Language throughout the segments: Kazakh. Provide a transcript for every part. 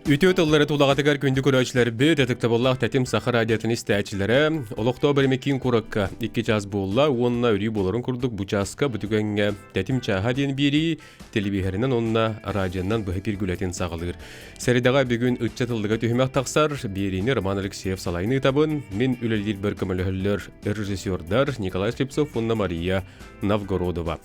Ütü tılları tulağatıgar kündü kurağıçlar bir detekte bollaq tətim saxı radiyatını istəyəçilərə Oloqda birimekin kurakka 2 caz bolla onunla örüyü boların kurduk bu cazka bu tügenge tətim çaha diyen biri televiherinden onunla radiyandan bu hepir gületin sağılır. Seridağa bir gün ıtça tıldığa tühümək taqsar birini Roman Alekseyev salayını itabın min ülelir bir kömülühüller rejisördar Nikolay Slipsov onunla Maria Novgorodova.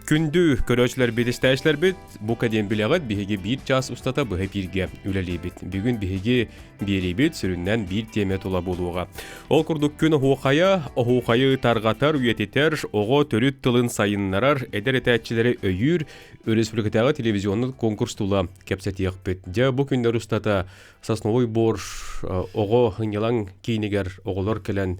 Kündü köröçler bidistəşlər bit, bu kadem biləğət bihigi bir ças ustata bu hepirge üleli bit. Bugün bihigi biri bit süründən bir temet ola boluğa. Ol kurduk gün oğuqayı tarğatar üyeteter, oğu törüt tılın sayınlarar, eder etəççiləri öyür, Respublikadağı televizyonlu konkurs tula kepsetiyak bit. Ja bu günlər ustata Sosnovoy Bor oğu hınyalan kiyiniger oğular kelen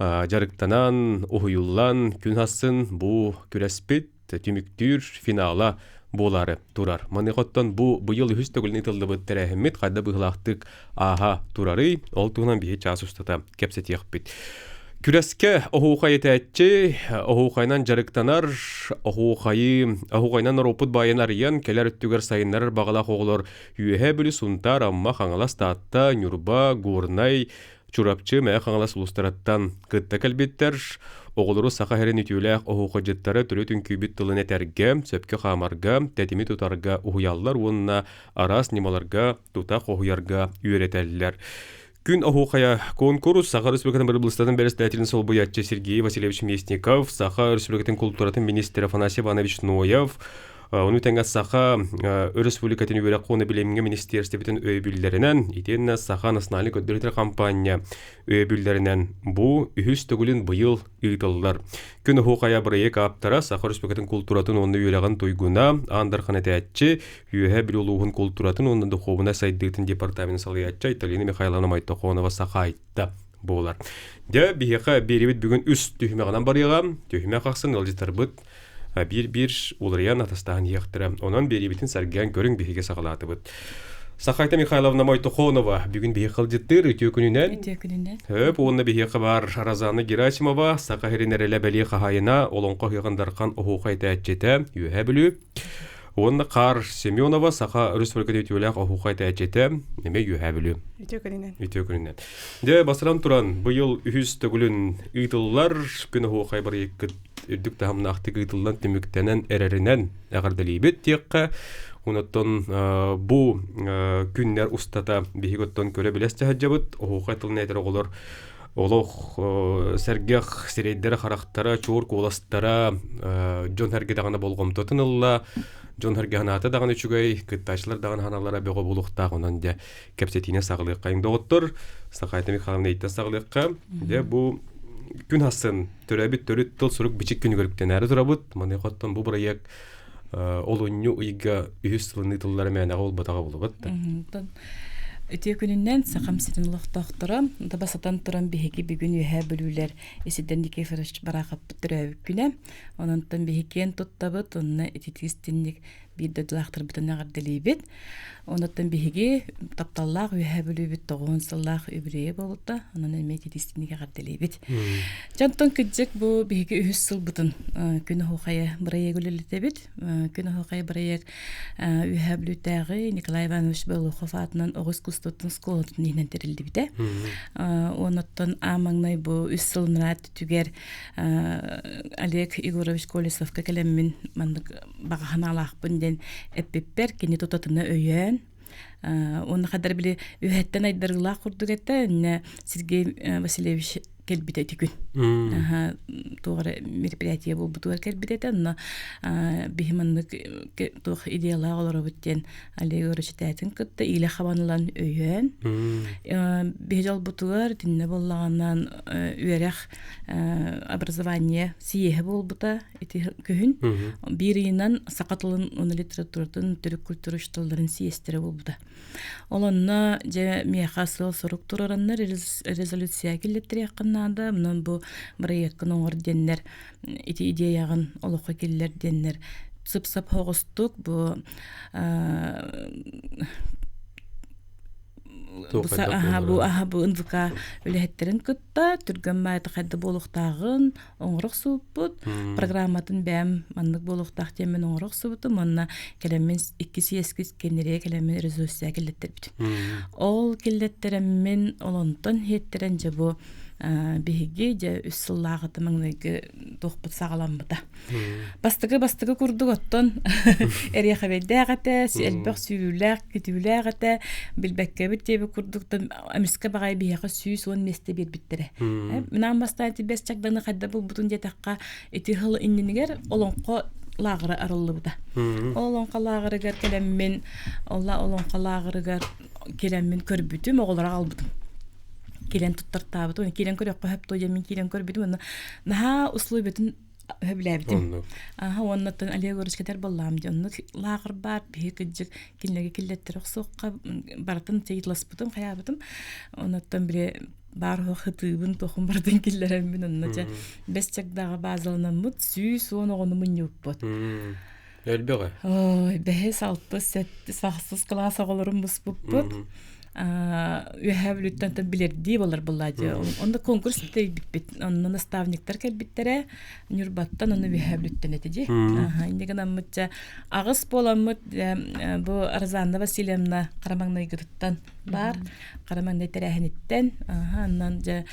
jarıktanan, ohuyullan, gün hassın bu kürespit, tümüktür finala bolары турар. Манықоттан bu yıl üst tөгілін итылды бұд тәрәхімет қайда бұғылақтық аға турары, ол туғынан бейі час ұстата кепсет еқпет. Күреске оғуқайы тәтчі, оғуқайнан жарықтанар, оғуқайнан ропыт байынар ен, келер үттігер сайынлар бағалақ оғылар үйе білі сұнтар, амма қаңалас таатта, нүрба, ғорнай, чурапчы мәе қаңалас ұлыстараттан күтті кәлбеттер, оғылыру сақа хәрін үтіләқ оғуқы жеттары түретін күйбіт тылын әтәрге, сөпке қамарға, тәтімі тұтарға ұғыялар, онына арас немаларға, тұтақ оғыярға үйретәлілер. Күн оғуқая конкурс Саха Республикатын бір бұлыстатын бәріс дәтілін сол бұятчы Сергей Васильевич Местников, Саха Республикатын культуратын министр Афанасий Иванович Ноев, Оны тәңгі Саха Республикатын үйері қоны білемінге министерстебетін өйбілдерінен, етенна Саха национальный көддірітер компания өйбілдерінен бұ үхіс түгілін бұйыл ұйтылдар. Күн ұқая бірек аптара Саха Республикатын культуратын оны үйеріған тойгуна, андархан әтәтчі, үйе бір олуғын культуратын оны дұқуына сайдығытын департамент салыятчы Италина Михайловна Майтоқонова Саха айтты болар. Де бейеқа беребет бүгін үст түйімеғанан барыға, түйіме қақсын ылжытар бұд, bir улариян атастағын еқтірі. Онан бері бетін сәрген көрің бейге сағалаты бұд. Сақайта Михайловна Майтоқонова бүгін бейі қылжыттыр үтеу күнінен. Онына бейі бар Разаны Герасимова, Сақа херінерелі бәлі қағайына олонқа хүйғандарқан оғуқайта әтчеті үйе білі. Онына Қар Семенова, Сақа Республикаты өтеуләқ оғуқайта әтчеті неме үйе білі. Үтеу күнінен. Де басыран тұран бұйыл үхіз түгілін ұйтылылар күн оғуқай бір екі үрдік тағымын ақтық ұйтылдан түміктенен әрерінен әғардалейбет текқа. Онаттан бұ күннер ұстата бейготтан көре білесті әджабыт. Оғуқай тылын әйтер оғылар. Олық сәргеқ серейдері қарақтара, чуыр қоластара, жон әрге дағаны болғымтатын ұлла. Жон әрге ханаты дағаны үшігай, күтташылар дағаны ханалара беғо болуқтақ. Онан де кәпсетіне сағылық қайыңды оғыттыр. Сақайты Михайловна етті сағылыққа. Де бұ күн хасын төрәбіт төріт тыл сұрық бичік күні көріктен әрі тұрабыт. Маны қоттан бұл бұрайық олуыню ұйға үйіз сылыны тыллары мәнеға ол батаға болуғыт. Өтеу күнінен сақам сетін ұлықтақтыра, табасатан тұран бейхеке бүгін үйе білулер есіден деке фараш барақап бұттыр әуіп күні. Онантан бейхекен тұттабыт, онына ететігістеннік bir dödlaktır bütün ağırdeliyibet. Ondan bihige taptallaq ühe bölübet toğun sallaq übreye bolutta. Onun emek yetiştiğini ağırdeliyibet. Cantan küçük bu bihige ühüs sıl bütün günü hoqaya buraya gülülütebet. Günü hoqaya buraya ühe bölütəği Nikolay Ivanoviç Beluxov adından Oğuz Kustutun skolotun inenterildi bide. Ondan amağnay bu üs sıl mürat tüger Oleg Igorovich Kolesovka kelemmin bağıhan alaq bundan epipper kini tutatını öyön. Onu kadar bile ühetten aydarıla kurduk ette Sergey Vasilyevich kelbite tükün. Doğru merpiyatiye bu doğru kelbite ette. Bihimanlık doğru idealar olarak biten alegorişitetin kıtta ile havanılan öyön. Bihcal butular dinle bollağından üyerek образование сиеhe bol buta eti köhün. Bir yinan sakatılın onu literatürden Türk kültürü iştalların siyestire bol buta. Olanna je miyakasıl soruk turaranlar rezolüsiya gillettir yakınlarda. Bunun bu buraya yakın oğur denler, eti ideyağın oluqa geller denler. Sıp-sap hoğustuk bu бу ындыка үлэхеттерин кытта түргөн майты кайда болуктагын оңрох сууппут программатын бэм маннык болуктак темен оңрох суупуту манна келемин 2 сиэскис кенере келемин резолюция келеттербит ол келеттеремин олонтон хеттерен же бу биһиги же үссыллагыты маңныгы тохпут сагаламбыта бастыгы курдук оттон эрехабеддагата элбек сүүлүлэк күтүүлэгата билбеккебит теби курдуктан амирска багай бияка сүүс он месте бербиттере мынан бастан тибес чагданы кайда бул бутун жетакка эти хыл иннигер олонко лагыры арыллыбыта олонко лагырыгар келеммин олонко лагырыгар келеммин көрбүтүм оголора албытым келен туттартабыт оны келен көрөккө хөп тоожамин келен көрбүдүм оны наха условиятын хөбләбитим оннотон алегоричкетер боллам жонну лагыр бар бекиджик кинлеге киллеттер оксокка бартын тейтласпытым хаябытым оннотон бире бар хытыбын тохум бардын киллеремин онноча бес чагдагы базаланамыт сүүс оногону муньюппут элбеге ой бес алпыс сеттис сахсыз класс оголорум буспуппут үһәблүттән билерди болар буллады. Онда конкурс бит онны наставниктар келбиттере Нюрбаттан оны үһәблүттән этеди. Индеген аммытча агыс боламыт бу Арзанна Васильевна Карамаңнай гыттан бар. Карамаңнай терәһенеттен аннан же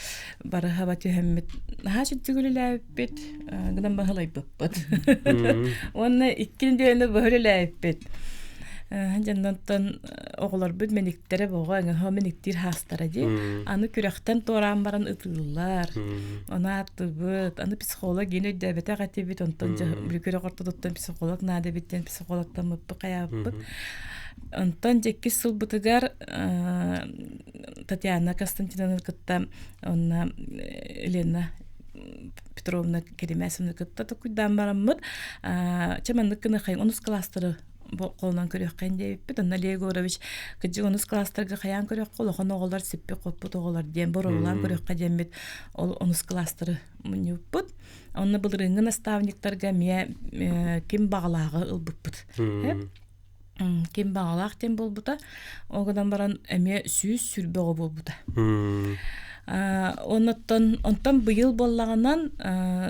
бары хаба төһәммит. Хашит түгүлеләп бит. Гынан баһалай бит. Онны иккиндене бөһөлеләп бит. Жаннантан оголор бүт мениктере бого мениктир хастара ди. Аны күрәхтән торан баран ытыллар. Ана атыбыт, аны психолог гене дәбете гатибит онтон бир күрә кортоттан психолог нада биттен психологтан мып каябыт. Онтон жекки сылбытыгар Татьяна Константиновна кытта онна Елена Петровна Керемесовна кытта токуйдан бараммыт. Чаманны кыны хайын 10 класстары қолынан көрөк кайындайбыт. Онна Легорович кыжыгыныз класстарга каян көрөк колохон оголар сиппи коппут оголар ден боролан көрөк кадембит ол 10 класстары мунюппут. Онна былырыңы наставниктарга мия ким багалагы ылбыппыт. Ким багалак тем болбута. Огадан баран эме сүүс сүрбөгө болбута. Онтон быйыл боллаганан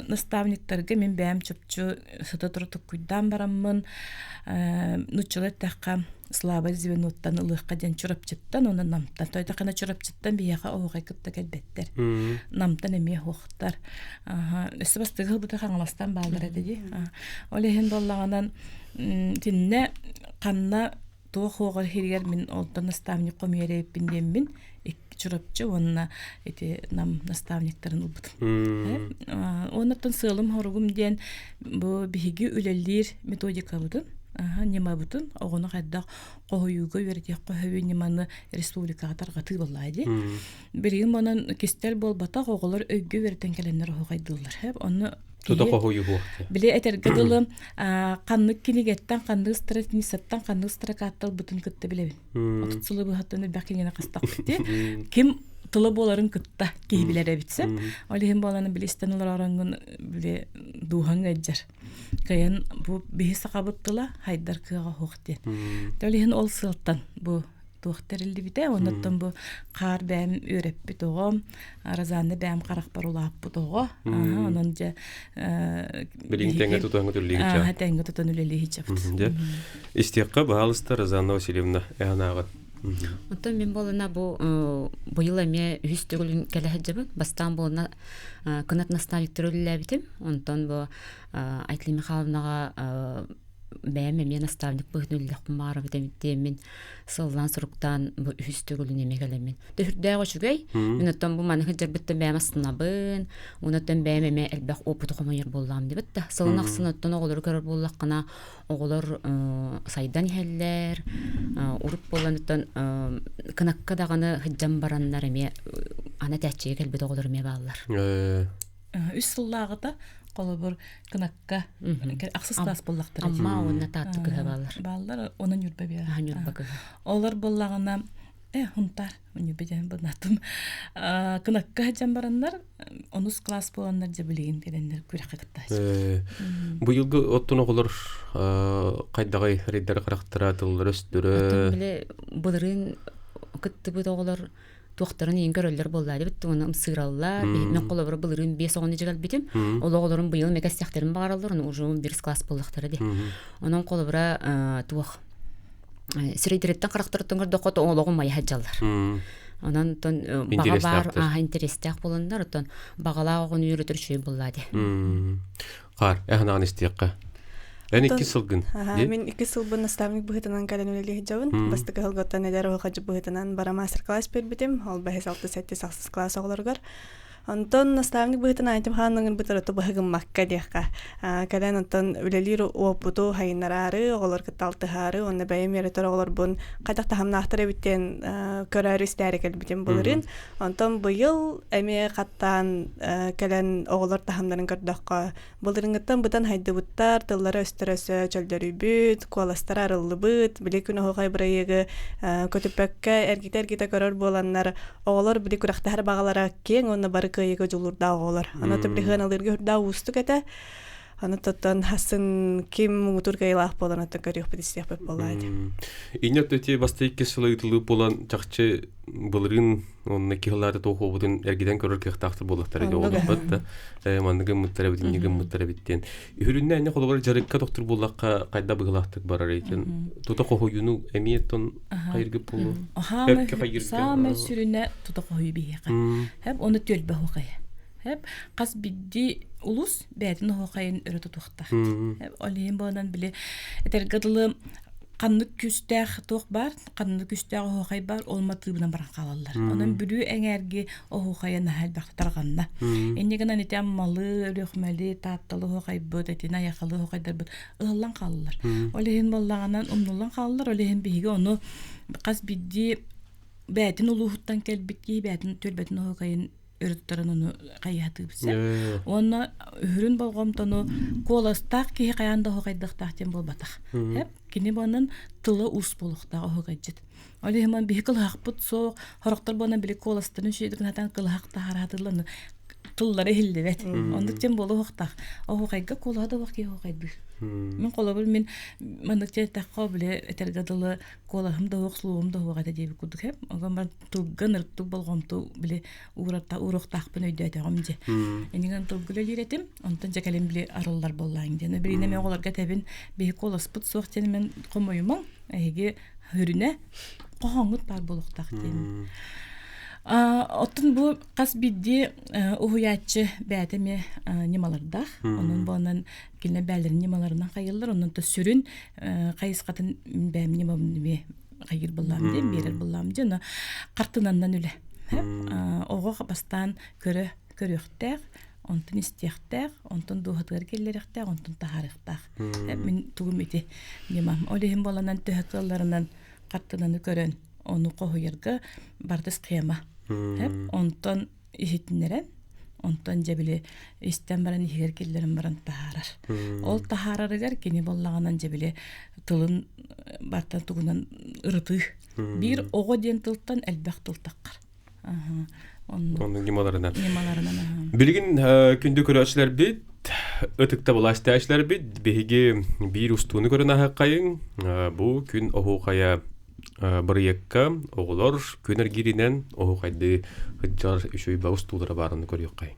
наставниктарга мен бәм чөпчү сыта туртук куйдан бараммын. Нучылы таққа слаба звеноттан ылыққа ден чурапчыттан, оны намтан. Тойда қана чурапчыттан бияға оғай күтті кәлбеттер. Намтан әме хоқтар. Өсі бастығы бұты қаңыластан балдар әдеді. Олеген боллағанан тінне қанна туық оғыр хергер мен олдан наставник қомерейіп бінден мен чурапчы онна нам наставниктарын ұлбыдым. Оннаттан сылым хоругум ден бұ биһиги үлелер методика бұдын. Нема бұтын, оғыны қайдақ қоғыюға вердек қоғыю неманы республикаға тарғаты боллайды. Бірігім онын кестел бол батақ оғылар өйгі верден кәлендер оғайдылар. Оны Тута қоғыю бұқты. Біле әтергіділі қанлық кенегеттен, қанлық стратинисаттан, қанлық стракаттал бұтын күтті білебін. Отытсылы бұғаттыны бәкінгені қастақ күтті. Кем тылы боларын күтті кейбілері бітсі. Олеген боланы білестен олар ораңын біле дуған ғайджар. Каян бұл бейі сақабыттыла хайдар кыға хоқтен. Олеген ол сылттан бұл туақтарылды біте, оннаттан бұл қар бәм өреп біт оғым, Аразанды бәм қарақ бар олап бұт оғы. Онын жа... Білің тәңгі тұтаңғы түрлі хича. Тәңгі тұтаңғы түрлі хича. Истеққа бағалысты Разанна Васильевна әғанағы. Онтон мен болына бұйыл әме үз түгілін кәліхі жабын. Бастан болына күнат наставниктер өлілі бітім. Онтон бұл Айтлы Михайловнаға бәйім әме наставник бұғын өлілі құмары бітемін мен сылдан сұруқтан бұл үз түгілін әме кәлемен. Дөхірдәғі үшігей, мен оттан бұл манығы жарбытты бәйім астынабын, оныттан бәйім әме әлбәқ опыты құмайыр болам деп бітті. Сылын ақсын оттан оғылыр көрір болаққына оғылыр сайдан әлілер, ұрып боланыттан кынаққа дағаны хыджан баранлар әме ана тәтчеге кәлбет оғылыр әме балылар. Үз сыллағыда қолы бір кынаққа ақсыз класс боллақтыр. Амма онына татты кыға балылар. Балылар онын үрбә бе. Үрбә кыға. Олар боллағына хунтар, үнебеден бұнатым. Кынаққа жан барандар, 10 класс боландар жабылейін дедендер көрек қағыттайыз. Бұл елгі оттын оғылыр қайдағай рейдер қарақтыра тылыр өстірі? Оттын біле бұлырын кыттыбыт оголор туохтарын иен көрөллөр боллаады бит уну сыраллар мен колобор былырын 5 огоны жигал битим ол оголорун быйыл мегастяхтерин багараллар уну уже 11 класс боллактары ди онон колобора туох средиреттен карактырыттан көрдөхөт оологун май хаджаллар онон тон бага бар интерестяк болондар тон багалаа огон үйрөтөр чүй боллаады кар эхнаган истиякка Мен 2 сылгын. Мен 2 сыл бу наставник быһытынан кален үлеле жабын. Бастыгы хылготтан недер хажы быһытынан бара мастер-класс бербитим. Ол бәһәс 6-7 саксыз класс огларгар. Антон наставник быһытынан айтып ханның бытыры быһыгын макка дияка. Кален антон үлелер опуту хайнарары оглар кыталтыхары, онда бәймере тор оглар бун кайтакта хамнахтары биттен көрөр истәре келбитим булырын. Антон быйыл эме каттан кален оглар тахамдарын көрдөккө булырынгыттан бутан хайдыбыттар тыллары өстөрөсө чөлдөрүбүт, коластар арылыбыт, биле күнө хогай бирайыгы көтөпөккө эргите көрөр боланнар оглар биле күрәхтәр багалара кең онда бары кыйыгы жулурда оголар. Аны төбрихен алырга хүрдә устук әтә. Аны тоттан хасын ким утургайлах болан ата көрөк битсек боллайды. Инет өте басты 2 сылы болан чакчы булырын онны килларды тохобудун эргиден көрөр кехтактыр болуктар эди олуппат. Мандыгы муттарабиттен. Үрүннө эне колгор жарыкка доктор боллакка кайда быгылактык барар экен. Тута кохоюну эмиеттон кайыргы болу. Саме сүрүнө тута кохою бийека. Хеп оны төлбө хокая. Хеп кас бидди улус бәтин хокайын өрөтө тухтар. Хеп олейин болан биле этергадылы канны күстәх тох бар, канны күстәх хокай бар, олматы белән баран калалар. Анын бүрү эңерге хокайын хәл бактарганна. Эннегенен этем малы, рөхмәли, таттылы хокай бөт этина якалы хокайдар бөт ыгыллан калалар. Олейин боллаганан умнулан калалар, олейин биге оны кас бидди бәтин улуһуттан келбитки бәтин төлбәтин хокайын өрөттөрүн уну кайятып се. Оны хүрүн болгомтону коластак ки каянда хокайдыктак тем болбатак. Хеп кини бонун тылы ус болуктак хокайжыт. Али хеман бихкыл хакпут со хороктор бона биле коластын шүйдүн хатан кыл хакта харатылын тыллары хилдебет. Ондук тем болу хоктак. Хокайга колада вакы хокайды. Мен колобул мен мандыкча такка биле этергадылы колахым да окслуум да хокайда деп кудук хеп. Огамар туган ырту болгомту биле уроктак пен өйдөтөгөм же. Эниган тугулы иретим. Онтон жакалем биле арыллар боллаң жана бирине мен оларга тебин бе коласпут сок тен мен комоюмун эге хүрүнө кохоңут бар болуктак тем. Оттун бу кас бидди уhuятчы бәтеме немаларда. Онун бонан килне бәлерин немаларынан кайыллар, онун да сүрүн кайыскатын бәм немаме кайыр буллам деп берер буллам жана картынандан үле. Ого бастан көрөктәк, онтун истехтәк, онтун духатыр келлеректәк, онтун тахарыктак. Мен тугум ите немам. Олехим боланан төһәккәлләреннән картынаны көрөн, ону кохойырга барды схема. Онтон ихитнерен, онтон жабиле истен баран ихер келлерин баран тахарар. Ол тахарарыгар кени боллаганан жабиле тылын бартан тугунан ырыты. Бир ого ден тылтан элбек тылтаккар. Onun gimalarından. Bilgin kündü körəçlər bit, ötükdə bulaştayışlar bit, bihigi bir ustunu görünə haqqayın. Bu gün ohuqaya bir yakka oğular küner girinen ohuqaydı hıccarüşüy ba ustulara barını görüyoqqayın.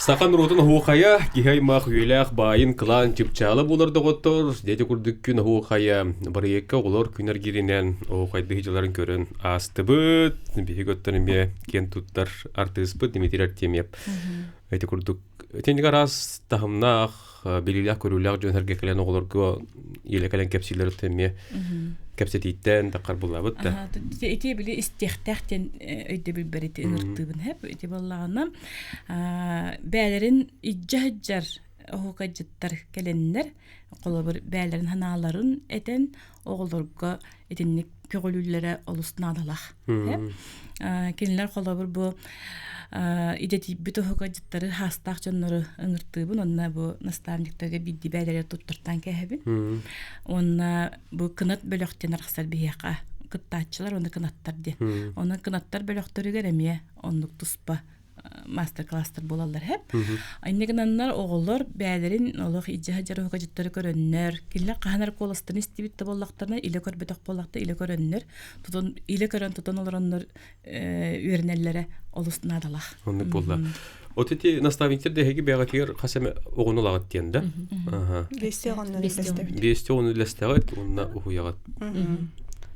Сақан рутын хуқая, кихай мақ үйләқ байын клан чипчалы болар доғыттыр. Деті күрдік күн хуқая, бір екі олар күнер керінен хуқайды хижаларын көрін асты бұд. Бейі көттіріме кен туттар артыс бұд, деметер әртемеп. Әйті күрдік. Тендік арас тахымнақ, беліләқ көріләқ жөн әрге кәлен оғыларға елі кәлен кәпсилер өттеме. Кәпсетейттен тақар бұла бұд. Эти были истехтахтен өйді білбәреті ұрттыбын әп. Эти болағына бәлерін иджахджар оғуқаджыттар кәленнер. Қолы бір бәлерін ханаларын әтен оғыларға әтеннік көгілілері олыстың адалақ. Келінлер қолы бір бұл идети бүт оғуқаджыттары хастақ жонлары ұңырттыбын. Онна бұл наставниктарға бидді бәлері тұттыртан кәхебін. Онна бұл кынат бөліқтен арқсар бейеқа. Кыттатчылар оны кынаттар де. Оны кынаттар бөліқтері кәреме онлық тұспа мастер-класстар болалар хеп. Айнегінаннар оғылар бәлерін олық иджаға жары оғуқаджыттары көріннер. Келілер қағанар қолыстын істебітті болақтарына илі көрбетіқ болақты илі көріннер. Илі көрін тұтын олараннар үйернелері олыстың адалақ. Онлық болды. Отети наставниктер дехеги бәға тегер қасаме оғын олағат дейін, да? Бесте оғын үлестебет. Бесте оғын үлестеғат, онына ұхуяғат.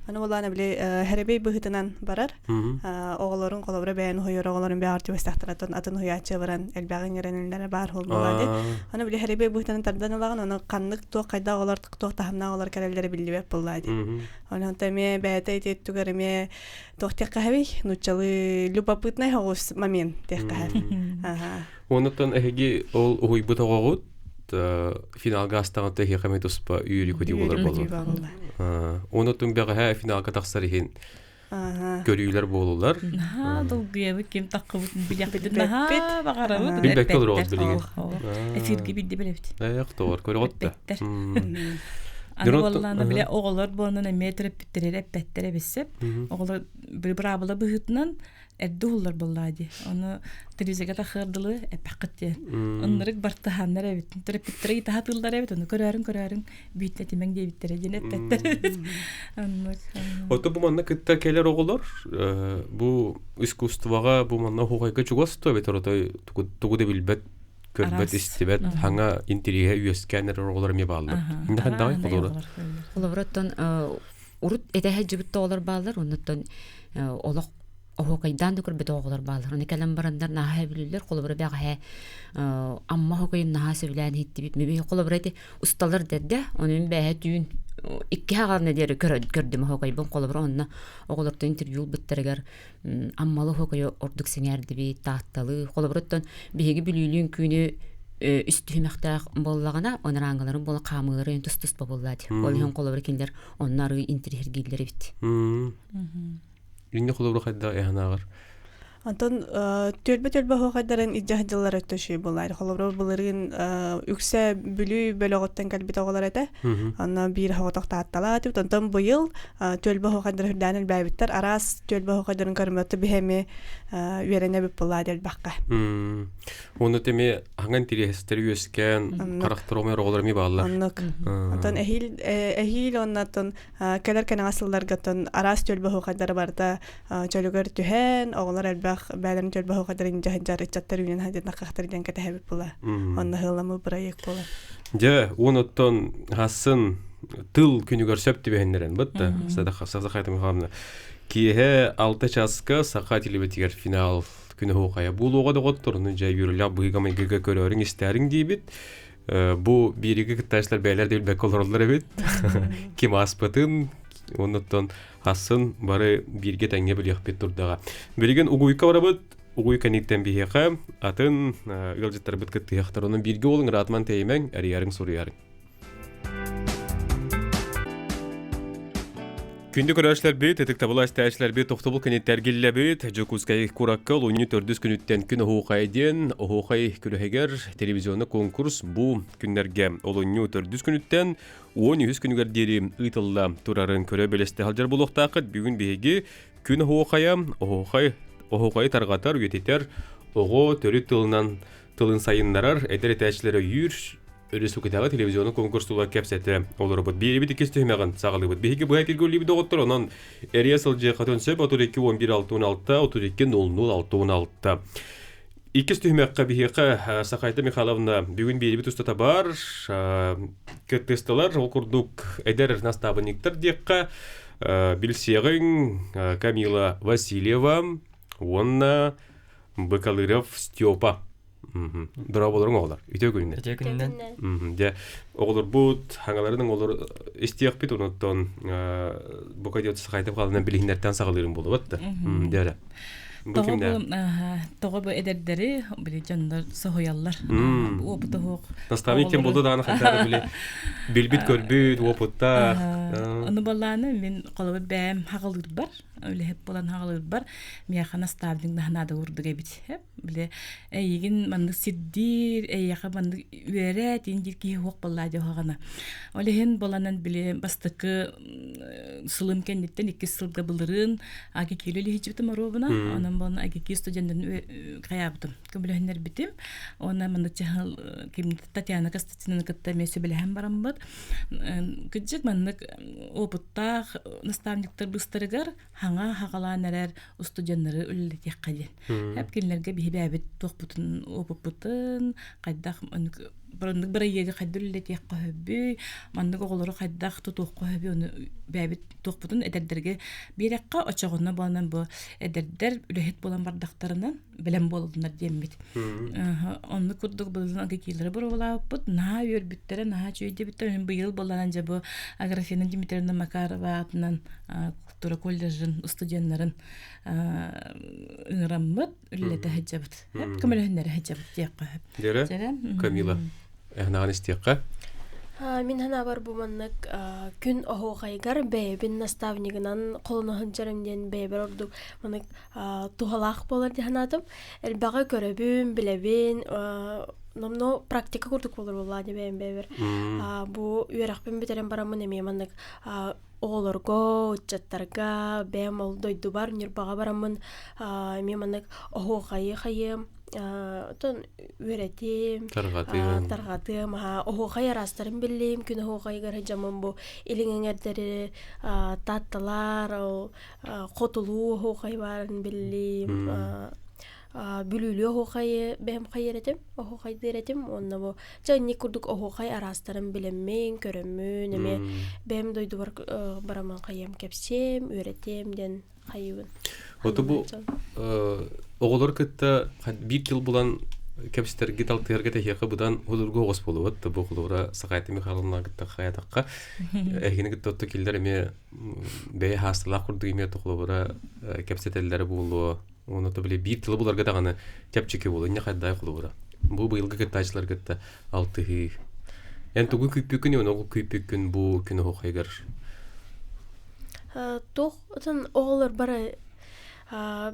Аны боланы біле хәребей бұхытынан барар. Оғыларын қолабыра бәйін ұйыр оғыларын бәғар тюбастақтыратын атын ұячы баран әлбәғын еренелері бар ол болады. Аны біле хәребей бұхытынан тардан олаған, оны қанлық тоқ қайда оғылар тоқ тахымна оғылар кәрелері білдебеп болады. Оны онтаме бәйті ететтігіріме тоқ тек қағабей, нұтчалы любопытнай оғыз момент тек қағабей. Онытан әхеге ол ұғый бұт оғағыт, финалга астағанты хеқаме тұспа үйірі көтей болар болар. Онытын бәға финалға тақсар ехен көрүйлер болулар. Долгуябы кем таққыбытын біляқпетін бағарабы. Білбәк толыр оғыз білеген. Эфирге білді білепті. Тоғыр, көрі ғотты. Аны болланы біле оғылар болынан әметіріп біттерер әппәттері бісіп. Оғылар бір абылы бұғытынан әрді олар болады. Оны телевизияға тақырдылы әпәқітте. Онларық бартығанлар әбетін. Түріп біттері тағатылдар әбет. Оны көрәрін бүйттетімен де біттері ден әппәттері. Оты бұл манна күтті кәлер оғылар. Бұл искусстваға бұл манна хуғайға жүгасты әбет. Тұғыды білбәт көрбәт істебәт хаңа интерия үйескәнер оғылар ме балылар. Инді қандағай қолыры? Қолырыттан ұрыт әтәхәт жүбітті оғылар балылар. Оныттан олық Оғуқайдан да көрбет оғылар балыр. Оны кәлем барандар наға білілер, қолы бұры бәға амма оғуқайын наға сөйлән етті бит. Мебе қолы бұры әте ұсталар дәді, оның бәға түйін икки хағарны дәрі көрдім оғуқайбын. Қолы бұры онына оғыларда интервью бұттарығар аммалы оғуқайы ордық сеңәрді бейт, тағытталы. Қолы бұрыттан бәге білілін күйіне үстүхімәқтақ боллағына, оныр аңғыларын болы қамылары тұс-тұс болады. Қолы бұры кендер оннары интервьюгейлері бит. Инне худобру хайда яһанагыр. Антон төлбө хоқайдарын иджахдылар өттөшү булар. Холобро булырын үксә бүлү бөлөгөттөн калбит оголар эте. Аны бир хоготокта атталат. Антон быйыл төлбө хоқайдар хурданын байбиттер арас төлбө хоқайдарын көрмөтө бихеме үйренеп булар бакка. Оны теме ханган тирестер үскән карактырымы оголар ми баллар. Антон эхил оннатын келер канасылларгатын арас төлбө хоқайдар барда чөлөгөр түһен оголар бәлерін төлбі хоқадарын жахынжар ичаттар үйнен хадет нақақтардан кәтәхәбіп бола. Онна ғыламы проект бола. Жа, оныттан хасын тыл күнігер сөп дебәйіндерін бұдды. Саза қайтым қамына. Кейе 6 часқа сақа телебетігер финал күні хоқая. Бұл оғады ғоттыр. Жа, үйірілі бұйғамай гігі көрерін істерін дейбіт. Бұл берегі күттайшылар бәйлер дейіл бәк олар әбет. Кем аспытын, оныттан хасын бары бирге тәңге біліқ бет тұрдаға. Береген ұғуйқа барабыд, ұғуйқа неттен бейеқа, атын үлжеттар бұд күтті яқтар. Оның бирге олың ратман тәймен әрiyarın soruярың. Күнді көрәшілер бет, әтік табыла әстәшілер бет, тоқтыбыл кәнеттер келі бет, жүкізкай құраққыл, 14 күніттен күн оғуқайден, оғуқай күлігер телевизионы конкурс бұл күнлерге. Ол 14 күніттен 10 күнігер дері ұйтылла тұрарын көрі белесті халжар бұл оқтақыт, бүгін бейге күн оғуқая, оғуқай тарғатар, өтетер, оғы төрі тылын сайынларар, әдір әтәшілері үйір, республикадагы телевизионный конкурстулар кепсете олар бут бири бит кесте меган сагалып бут биги буя килгөли бит доктор онон эресел же катөнсө 32-11-6-16 32-00-6-16 икес түймәккә бихеқә Сақайта Михайловна бүгін бейбіт ұстата бар көттесталар ол күрдік әдер наставниктар деққа Білсеғін Камила Васильева онна Бакалыров Степа дұра болырың оғылар үте күнінен оғылар бұд хаңаларының олар істеяқ бет оныттан бұқадиоты Сақайта қалынан білігіндерден сағалырың болу бәтті дәрі Тоғы бұл әдердері біле жандар соғоялар. Опыты хоқ. Наставник кем болды дағаны қайтары біле білбіт көрбіт, опытта. Оны баланы мен қолыбы бәм хағылыр бар. Өлі хеп болан хағылыр бар. Мияқа наставник нағынады ұрдыға бит. Біле әйеген мандық сирдир, әйеқа мандық үйәрәт, ендер кейі хоқ балады оғана. Олі хен боланан біле бастықы сылым кәндеттен 2 сылға бұлырын, аги келелі хечбітім аробына. Онан болан аги кей студенттен қаябытым. Көбілігіндер бітім. Ona manda çahal kim Tatiana Kostyatin'in katta mesi bilhem baram bad. Küçük mandık oputta nastavniktır bıstırıgar hanga haqala neler studenleri üllet yakadın. Hep kinlerge bihibabet toqputun opuputun qaydaq Barındık bir yedi qaydullet yaqahıbı mandık oğulları qaydaq tutuqahıbı onu babet toqputun ederderge bir yaqqa açağına bolanan bu ederder ülehet bolan bardaqtarından bilem boldular diyembit. Onu kurduk bulun agikileri buravalapıt naha yörbüttere naha çöyde bitter bu yıl bolananca bu Agrafenin Dimitrievna Makarova adından Kultura Kollejin studenlerin ыңыраммыт үллете хәҗәбит. Хәп көмеләһеннәре хәҗәбит яқка. Дәре? Камила. Әһнаган истиякка. Мин хана бар бу маннык күн охогайгар бәйбин наставнигынан колуна хәҗәремдән бәйбер ордук маннык тухалак булар ди ханатым. Элбага көрәбүм билебин Намно практика курдук булар булады бәйбер. Бу үерәкпен битерен барамын эме маннык Олорго, чаттарга, бәм олдойду бар, нирбаға барамын, меманнык охо қайы-қайым, тон өретем, тарғатым, охо қайы арастарым білейм, күн охо қайығар жамын бұл иліңіңердері татталар, қотылу охо қайы барын білейм, бүлүлү охокай бем кайеретим охокай деретим онна бу жайни курдук охокай арастарын билеммен көрөммүн эме бем дойду бар бараман кайем кепсем өретем ден кайыбын ото бу оголор кытта бир жыл булан кепстер гиталтырга техека будан хулурго гос болуп атты бу хулура Сақайта Михайловна кытта хаятакка эхини кытта отто килдер эме бе хастала курду эме тохлобура кепсетелдер болу Оны то биле бир тылы буларга даганы тепчеке болу, не кайдай кылыбыра. Бу быйылгы кыттачылар кытта 6. Эн тугу күппүкүн, оны күппүкүн бу күнү хокайгар. Тох, отан оголор бара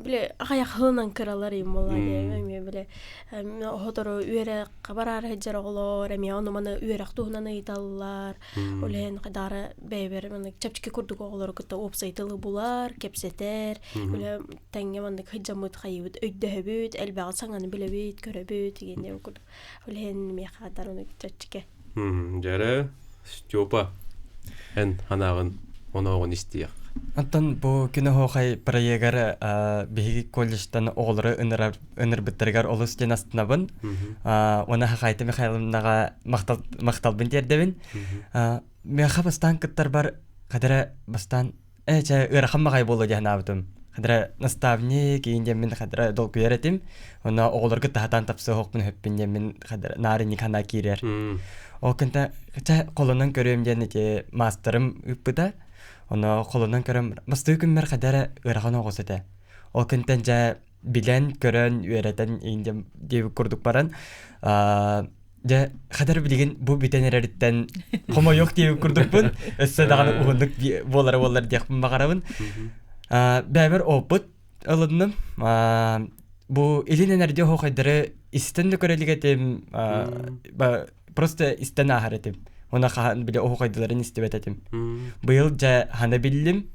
биле аяқынан кыралар им болла эме биле хоторо үйрек кабарар хеджер оголор эме аны мана үйрек туунан ыйталлар олен кадары бейбер мана чапчки курдук оголор кытта опсайтылы булар кепсетер биле таңге мана хеджамыт хайбыт өйдөбүт элбага саңаны билебит көрөбүт дегенде курдук олен ме кадар аны чапчке Жара Степа эн ханагын оногон истияк Антон бу күнө хохай проегар биги колледжтан оголары ыныр биттергер олус жен астынабын. Оны Сақайта Михайловнага макталбын тердебин. Меха бастан кыттар бар кадара бастан эче ырахаммагай болду жанабытым. Кадара наставник инде мен кадара дол күеретим. Оны оголорга тахатан тапсы хокпун хөппин мен кадара нарыни кана кирер. Ол кенте колунан көрөм жен мастерым үппүдө. Оны қолынан көрім, мұсты күммер қадары ұраған оғызыды. Ол күнтен жа білен, көрін, үйеретін үйінде дейбі күрдік баран. Жа қадар білген бұл бітен әреріттен қома yok дейбі күрдік бұн. Өссі дағаны ұғындық болар дейқпін бағарабын. Бәбір опыт ұлыдным. Бұл елін әрде хоқайдары істенді көрелігетім, просто істен ағаретім. Ona kahan bile ohokaydıların istibet etim. Bıyıl ja hana bildim.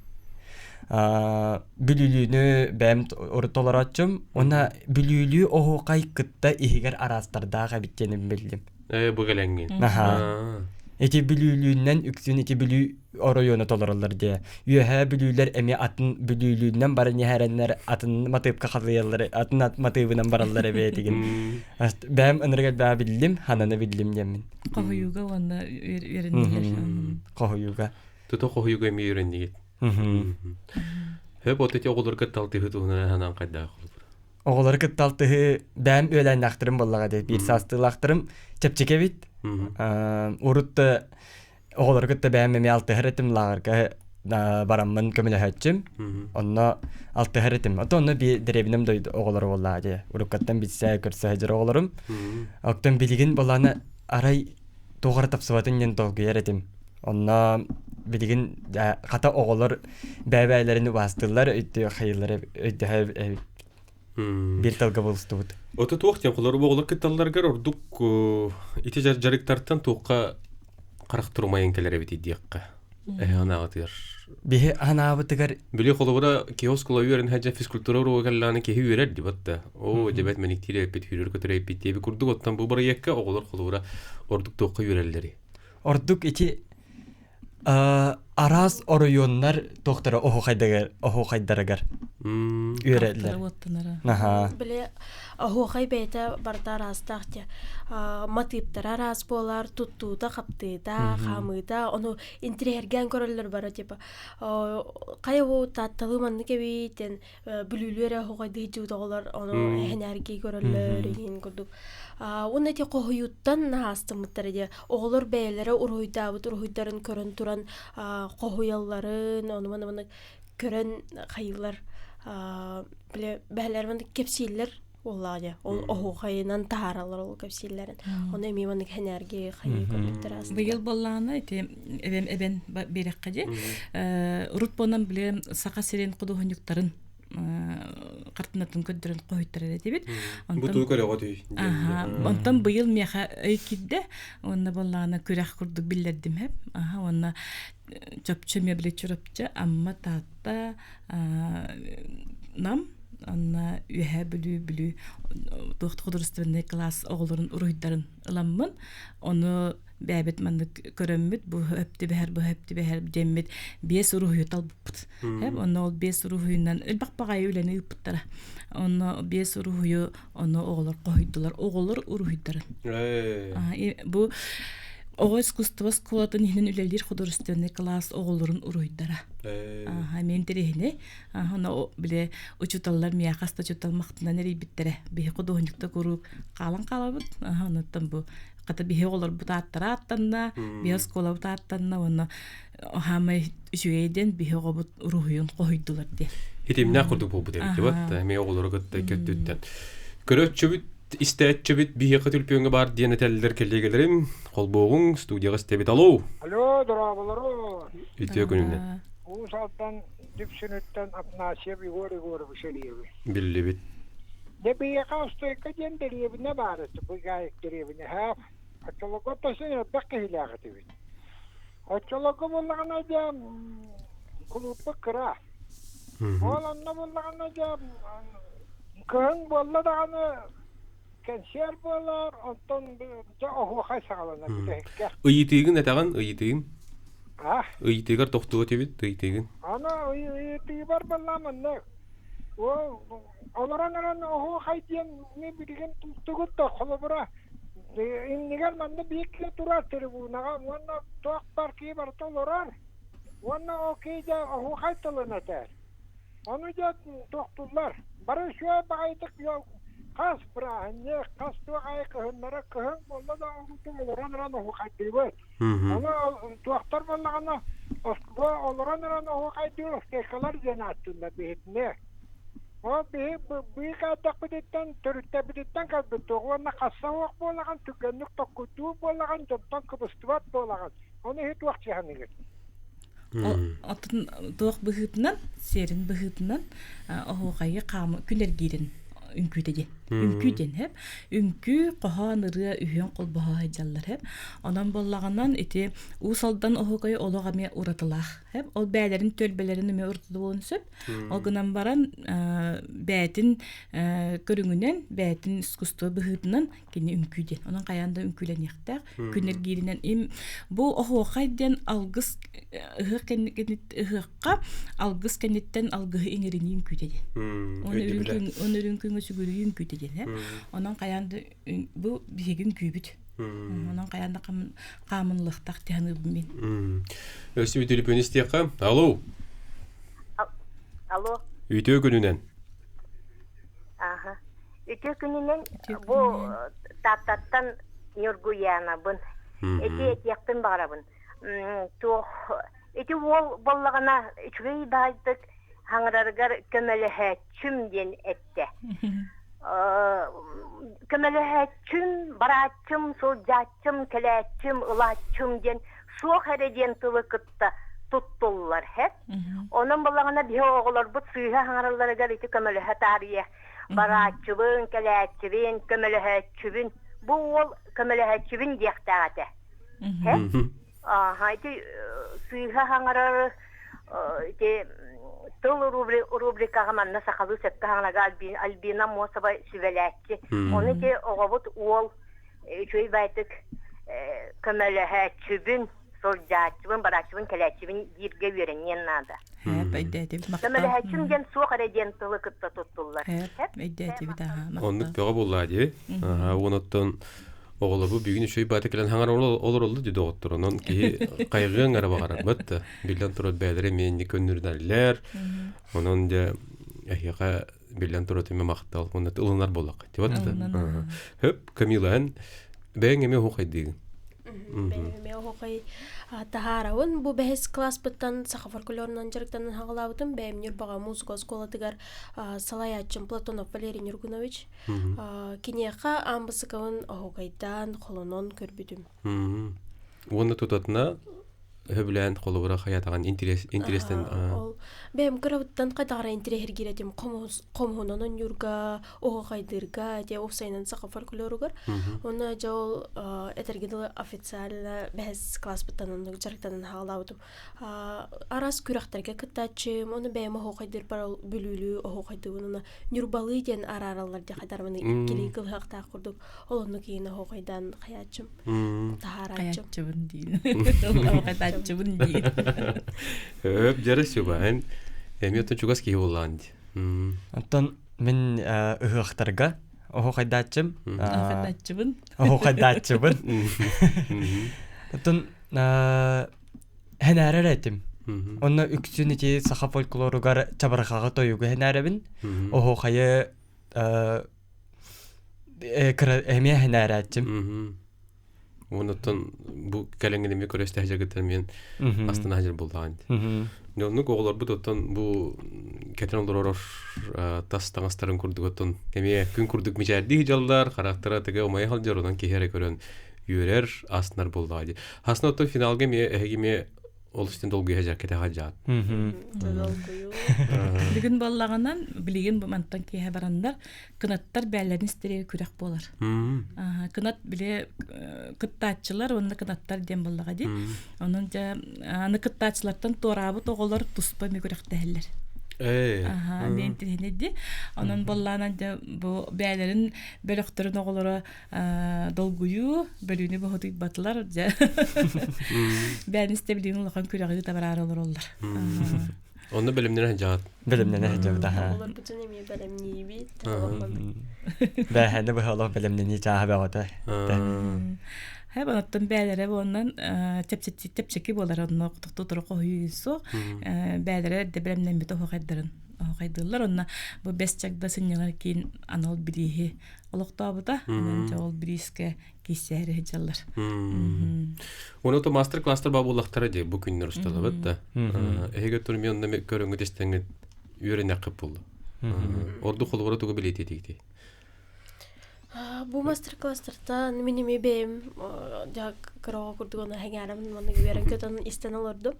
Bülülüğünü benim ortalar açım. Ona bülülüğü ohokay kıtta ihiger arastardağa bittiğini bildim. Быгелеңген. Аха. Эти бүлүүлүүннен үксүн эти бүлүү оройона толороллар дия. Юха бүлүүлер эми атын бүлүүлүүннен бары нехареннер атын матыпка халыяллар атын матыбынан бараллар эбетиген. Бәм ыныргал ба биллим, хананы биллим демин. Кохуюга онна вереннилер. Кохуюга. Туто кохуюга эми үйреннигит. Хөп отети оголор кытталты хытуна ханан кайда кылып. Оголор кытталты бәм ölән нахтырым боллага деп бир састылактырым чепчекебит. Урутта оголор кытта бәм эми алты хәретим лагырга бараммын көмөлөһөчүм. Онно алты хәретим. Отонно би деребинем дойду оголор боллага де. Уруккаттан битсе көрсө хәҗер оголорум. Октан билигин боланы арай тогар тапсыбатын ен толгу яретим. Онно билигин ката оголор бәбәйләрен бастылар өйдө хайыллары өйдө бир талга болстубут. Ото туактен кулар оголор кытталларга ордук ити жарыктартан туукка карактырмайын келер бит идиякка. Анагатыр. Бихе анабытыгар Били холобра киоскула үйрен хаҗа физкультура уругалланы ки үйрәт дип атта. О, дебет меник тире бит үйрәр көтөрөй бит дип курдук оттан бу бара якка оголор холобра ордук туукка үйрәлләри. ордук ити арас оройоннар тохтара охо хайдарагар үйрәтләр. Аха. Биле ахуахай бейте барда растахте матыптара раз болар туттута хаптыта хамыта ону интерьерген көрөлөр бара типа кайбу татталы манны кебитен бүлүлөр ахуахайды жуудалар ону энерги көрөлөр ин курдук уна ти кохуюттан настымыттар де оголор бейлери уруйдабыт уруйдарын көрөн туран кохуялларын ону маны көрөн хайылар биле бәләрмен кепсиллер уллады. Ол охуайнан тааралар ол кепсиллерин. Оны меман энергия хайы көтөрөс. Быйыл болланы эти эбен береккеде. Рутбонан биле сака сирен кудугунюктарын картынатын көдөрөн койттар эдебит. Буту көрөгө дүй. Онтан быйыл меха өйкидде, онна болланы күрәк курдук биллердим хеп. Онна чөпчө мебеле чөпчө амма татта нам анна үһә бүлү доктор художественный класс оголорун уруйдарын ыламмын. Оны бәбет манды көрөммүт бу хөптү бәһәр деммит 5 уруйу талбыт. Оны ол 5 уруйунан элбакпагай үлени ыптара. Оны 5 уруйу оны оголор койдулар. Оголор уруйдарын. Бу Ого искусство школатын ихнен үлелер художественный класс оголорун уруйдара. Мен терехне, аны биле учуталлар мияқаста чуталмактынан эрибиттере. Бихи художникта көрүп калан калабыт. Анаттан бу ката бихи оголор бутаттара аттанна, бихи школа бутаттанна, оны хамай үчүгейден бихи оголор уруйун койдулар де. Хитимне курдук бу деп дебат. Мен оголор кытта көттүттен. Көрөчүбүт истәтчебит бие кытылпыгы бар дине теллер келгелерим колбогуң студияга стебит алуу. Алло, дурабалар. Итө күнүнөн. У сааттан дипсенеттен атнашып игор бишелеби. Биллибит. Де бие касты кадендеребе не бар, бу гайктеребе не хап. Ачолого тасыны бакыйлагы. Ачолого боллагана да клубка кыра. Оланна боллагана да көн болладаганы Консерв болар, онтон оху хайсагалана битекке. Ыйытыгын этаган, ыйытыгын. Ыйытыгар токтуга тебит, ыйытыгын. Ана ыйытыгы бар балламын. Оларан оху хайтен не билген тугут та холобра. Иннигер манда бикке турар тербунага, ванна ток парки бар толорар. Ванна окейда оху хайталана тер. Аны да токтулар. Бары шуа байгык yok. Kas prahanne, kas tuğay kıhınlara kıhın bolla da oluran ohu kaydıyı. Onu tuğaktar bollağına oluran ohu kaydıyı kekalar zenattığında bihitne. O bihik adak biditten, törütte biditten kalbıttı. Ona kassa oğuk bollağın, tükenlik tokkutuğu bollağın, jomtan kıbıstuvat bollağın. Onu hiç tuğak cihanı git. Atın tuğak bıhıtından, serin bıhıtından ohu kayı kamı küler girin. үңкүтеди. Үңкүтен хеп. Үңкү кохан ыры үһөн колбаха жаллар хеп. Онан боллаганан ити усалдан охокой ологаме уратылах хеп. Ол бәлерин төлбелерин ме уртуду болсып, ол гынан баран бәтин көрүңүнөн бәтин искусство быһытынан кини үңкүден. Онан каянда үңкүленектак күнер гиринен им бу охокайден алгыс ыһыкка алгыс кенеттен алгы иңерини үңкүтеди. Онурун күнгө сүгүрү үңкүтеден. Онан каянда бу бигин күбүт. Онан каянда камынлыктак тяны мен. Өсү телефон истеяка. Алло. Алло. Үтө күнүнен. Ага. Үтө күнүнен бу таттан Нургуяна бун. Эти яктын барабын. То эти вол боллагана үчүгөй баайдык хаңараргар көмөлөһөчүм ден этте. Көмөлөһөчүм, барачым, солжачым, келечим, ылачым ден суох эреден тылыкытта туттуллар хеп. Онун боллагана бие оголор бут сүйө хаңараларгар эти көмөлөһө тарие. Барачыбын, келечибин, көмөлөһөчүбүн. Бу ол көмөлөһөчүбүн диектагате. Хеп? Эти сүйө хаңарар эти тыл рубрикага манна сакалы сепке хаңарага Альбина Мосова сүбеләтчи. Оны те оғабыт ол чөй байтык көмөлөһөчүбүн, солжачыбын, барачыбын, келечибин дирге веренен нада. Көмөлөһөчүм ден суох эреден тылы кытта туттуллар. Оннук бега буллади. Оноттон оголобу бүгүн чөй байтык келен хаңар олор олду диде оттур. Онон ки кайгын арабагара бытты. Билен турат бәдере менни көннүрдәлләр. Онон де яка билен турат эме мактал. Онда ылынар болак. Дебатты. Хөп Камилан бәңеме хукайдыгын. Бәңеме хукай тахарауын бу бәһис класс быттан саха фольклорнан жарыктан хагалабытым бәймнер бага музыка школа тигар Салаячым Платонов Валерий Нургунович кинеха амбысыкын хукайдан холонон көрбүдүм. Онда тутатна höbülän golubura hayatagан интерестен бем көрөбүттан кайдагара интерехер киретим комхунонун юрга огайдырга де офсайнан сака фольклоругар оны жол этергидил официально бес класс быттанын жарыктанын хаалаудум арас күрөктерге кыттачым оны бем огайдыр бар бүлүлү огайдыбына нюрбалы ден араралар де кайдарманы иккили кылхакта курдук олону кийин огайдан хаячым тахарачым хаячыбын дейин чыбын дейин. Хөп жарысы баан. Эмиотон чугас ки болланд. Антон мен ыгыктарга охойдачым. Охойдачыбын. Охойдачыбын. Антон хенарәретим. Онна үксүнити саха фольклоругар чабархага тоюга хенаребин. Охойы эме хенарәтим. Онотон бу калеңгеме көрөстө хажагыттан мен астына хажыр болдаган. Нонук оголор бутоттон бу кетен олорор тастаңастарын курдуготтон эме күн курдук мижарди жаллар характера теге омай халжарынан кехере көрөн юрер астнар болдаган. Хаснотто финалга ме олустен долгу хажар кете хажат. Бүгүн боллаганан билген мантан кеhe барандар кынаттар бәлләрен истере күрәк болар. Кынат биле кыттачылар онда кынаттар дем боллага ди. Онун ja аны кыттачылардан торабы тоголор туспа ме күрәк тәһәлләр. Мен тенеди. Онун болланан бу бәлләрен бөлөктөрүн оголора долгую бөлүнү бохотуй батлар ja. Бәлләрен истебилген улган күрәгы табарар олар. Онда белемнен хажат. Белемнен хажат. Олар бүтүн эми белемни бит. Бәһәне бахалах белемнен чаһа багата. Хәбәттән бәләре оннан тепчеки болар онны тутур койсо бәләре дә белемнән бит хакыйдырын. Хакыйдылар онна бу бесчакда сыннар кин анал бирихи олоктабыта анан жол бриске кисәре жаллар. Оны то мастер класстар бабуллактары ди бу күннәр усталабыт да. Эге турмыйонда көрөнгө дестеңге үйренә кып булды. Орду холбора тугы билет этикти. Бу мастер-класстарда миними бем жа кыроо курдугона хагаарам маны гүрен көтөн истен олордум.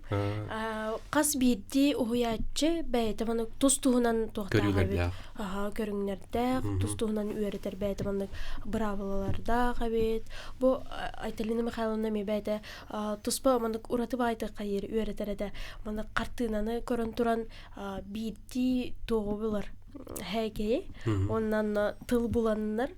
Кас бирди уяачы бәйте маны тустуунан туактагы. Көрүңнөрдө тустуунан үйрөтөр бәйте маны браваларда габет. Бу Айталина Михайловна ми бәйте туспа маны ураты байды кайыр үйрөтөрдө. Маны картынаны көрөн туран бирди тообулар. Хэге, оннан тыл буланнар,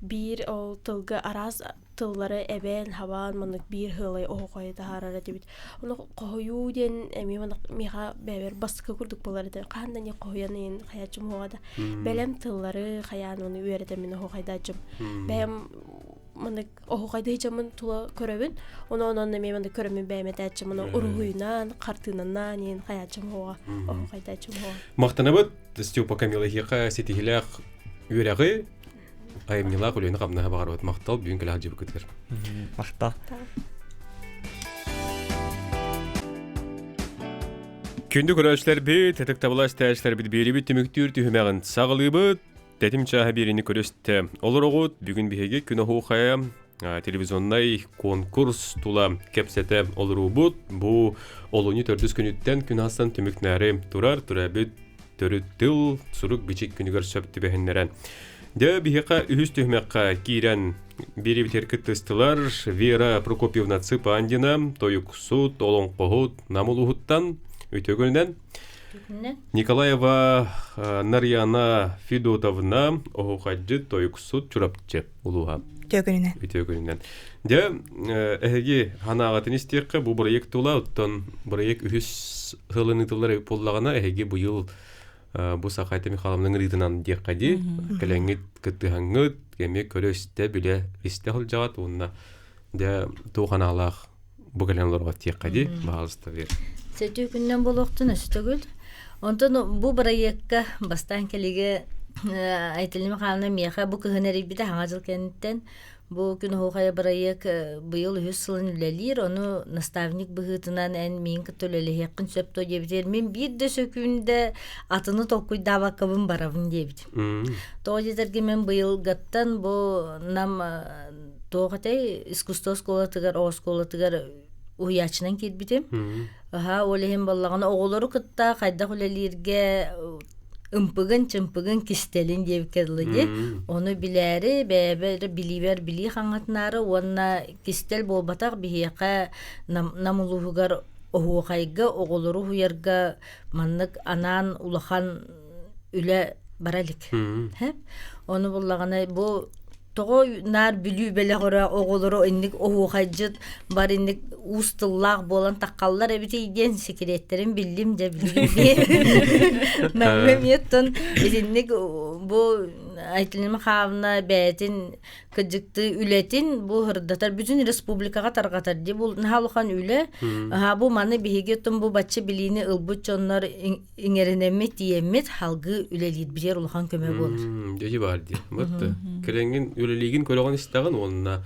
бир ол тылга араз тыллары эбен хаван мынык бир хылай оокой тахарара дебит. Оны кою ден эми мынык миха бебер баска курдук болар да. Кандай не коянын хаячым хоада. Белем тыллары хаян оны үйрөтө мен оокайдачым. Бем мынык оокайда хичамын тула көрөбүн. Онон эми мынык көрөмүн беметачым мына уругуйнан, картынынан ен хаячым хоога, оокайдачым хоога. Мактанабыт Степа Камилахиха сетихилах үйрәгы айымнилах үлөйні қамнаға бағарбат мақтал бүйін кілақ жебі көтер. Мақтал. Күнді көрәшілер бет, тәтік табылас тәшілер бет бері бет түміктір түхімәғын сағылы бет, тәтім чаға беріні көресті. Олар оғыт бүгін бігеге күні хоқая телевизионнай конкурс тула кепсеті олыру бұд. Бұ олуны төрдіз күніттен күн астан түмікнәрі тұрар бет төрүттіл сұрук бичек күнігер сөпті бәхіннерен. Дә бігеқа үхіз түхмәққа кейрен бері бітер күттістілар Вера Прокопьевна Цыпандина, Тойук Суд, Олон Қоғыт, Намулуғыттан, өйтөгілінен. Николаева Нарьяна Федотовна, Оғуқаджы, Тойук Суд, Чурапчы, Улуға. Өйтөгілінен. Дә әйге ханағатын істеқі бұл проект тула, оттан проект үхіз ғылынытылар өп болағына әйге бұйыл bu Сахайта Михайловның ридынан декади, кәләңгет кыттыһаңгыт, кеме көрөстә биле истәхил жагат унна. Дә туғаналах бу кәләңләргә декади, баалыста бер. Сәтү күннән булыктын өстөгүл. Онтон бу проектка бастан келеге Айталина Михайловна меха бу кыһынары бите хаңа жыл кенттен бу күн хоғая проект быйыл 100 сылын үлелер, оны наставник быһытынан ән мен көтөлеле хеккин сөптө дебитер. Мен бир дө сөкүндө атыны толкуй давакабын барабын дебит. Тоожетерге мен быйыл гаттан бу нам тоғатай искусство школатыгар, осколатыгар уячынан кетбитем. Олехин баллагана оголору кытта кайда хүлелерге ымпыгын кистелин деп келди. Оны билери бебер биливер били хаңатнары онна кистел болбатак бихека намулугар оғайга оголору хуярга маннык анан улахан үле баралик. Оны буллагана бу того нар билүү беле гора оголору инник оғайжыт бар инник устыллах болан таккаллар эбите иден секреттерин билдим де билдим. Намеметтен инник бу Айталина Михайловна бәтин кыжыкты үлетин бу хырдатар бүтүн республикага таргатар ди бул халыхан үле. Бу маны бигеттен бу бачча билини ылбыт чоннар иңеренемет диемет халгы үлелит бир улхан көмө болор. Деги бар ди. Батты. Кереңин үлелигин көрөгөн истаган онна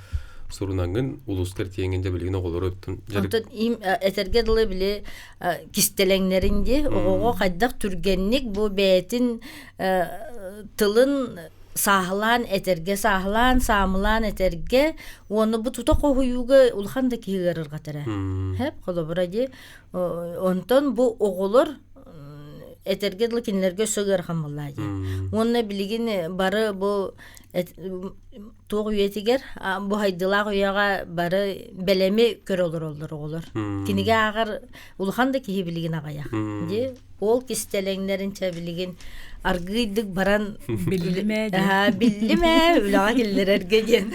сурунангын улустар тиеңинде билген оголор өттүн. Онтон им этерге дылы биле кистелеңнеринде ого кайдак түргенник бу бәтин тылын сахлан этерге сахлан самлан этерге оны бу тута коюга улхан да кигерер гатара. Хеп колобради онтон бу оголор этерге дылы кинлерге сөгөр хамаллади. Онна билигин бары бу тоғы үйетігер, бұ хайдылақ үйаға бары бәлеме көр олар оғылар. Кенеге ағар ұлған да кейі білген ағаяқ. Ол кестелеңдерінше білген аргыйдық баран біліме, үліға келдер әргеден.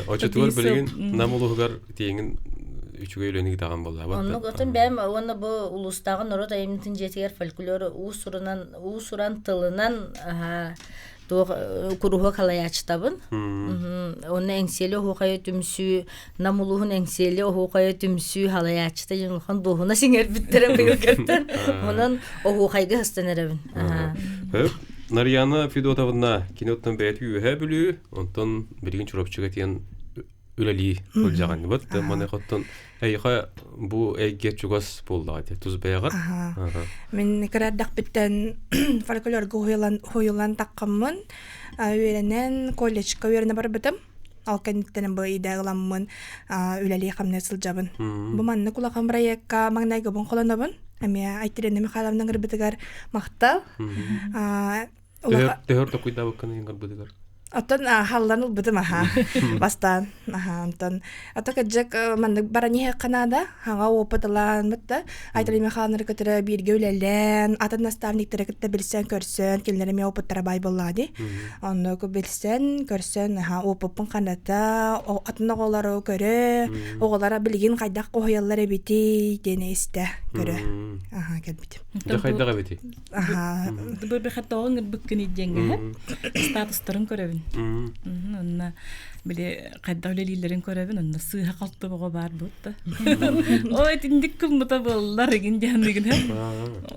Очетуар білген намылығығар тейіңін үчүгө үйлөнүгү таган болду. Онну готун бәм оны бу улустагы норот айымтын жетигер фольклору уусуран тылынан куруха калаячтабын. Оны эңселе хукая түмсү, намулухун эңселе хукая түмсү халаячта жонхан дохуна сиңер биттере быгыртан. Онан хукайга хастанеребин. Нарьяна Федотовна киноттан бәйт үйе бүлүү, онтон билген чурапчыга тиен үләли болжаған бот маны хоттон айха бу эге чугас боллады туз бягар. Мен кырадак биттен фольклорга хоюлан таккаммын. Үйренен колледжка үйрене бар битим. Алканниттен бу идагыламмын үләли хамны сылжабын. Бу манны кулакан проектка маңнайга бун колонабын. Эме айтыренеме халавның гырбытыгар мактал. Төр токуйда бакканы гырбытыгар. Атын халланыл бытым бастан антон атакаджак манды барани Канада ханга опытылан битте айтырыме ханыр кетире бирге үлелен атын наставниктер кетте билсен көрсөн келлереме опыттара бай боллади аны ко билсен көрсөн опытпын каната атын оголары көрө оголара билген кайдак коялар бити дене исте көрө келбит кайдага бити бу хатоң бүккүн идеңге статустарын көрөбүн онна биле кайдалелилерин көрөбүн онна сыйга калттыбыга бар бутта ой тиндик кымта боллар гиндяндыгын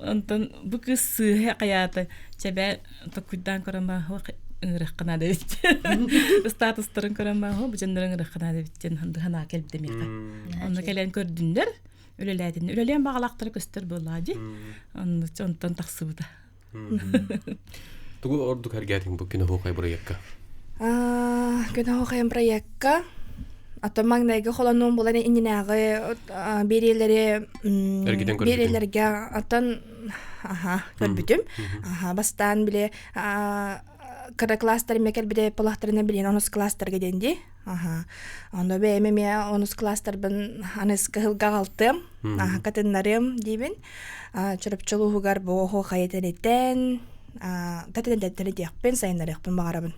онтон бу кыз сыйга каяты чебе токуйдан көрөмө ырыккана деп статустарын көрөмө бу жандырың ырыккана деп хана келип демек онна келен көрдүндөр үлелен багалактыр көстөр боллади онтон таксыбыда тугу орду каргатин бу кино хокай проектка Күнә хокайым проектка атамаңнайга холонун булан иннеге берелерге атын көрбүтүм бастан биле кара кластер мекер биде полахтарына билен онус кластерге денди анда беме онус кластер бен аныс кылга калтым катыннарым дибин чурупчулугар бу хокайтенетен татен диякпен сайнарыппын багарабын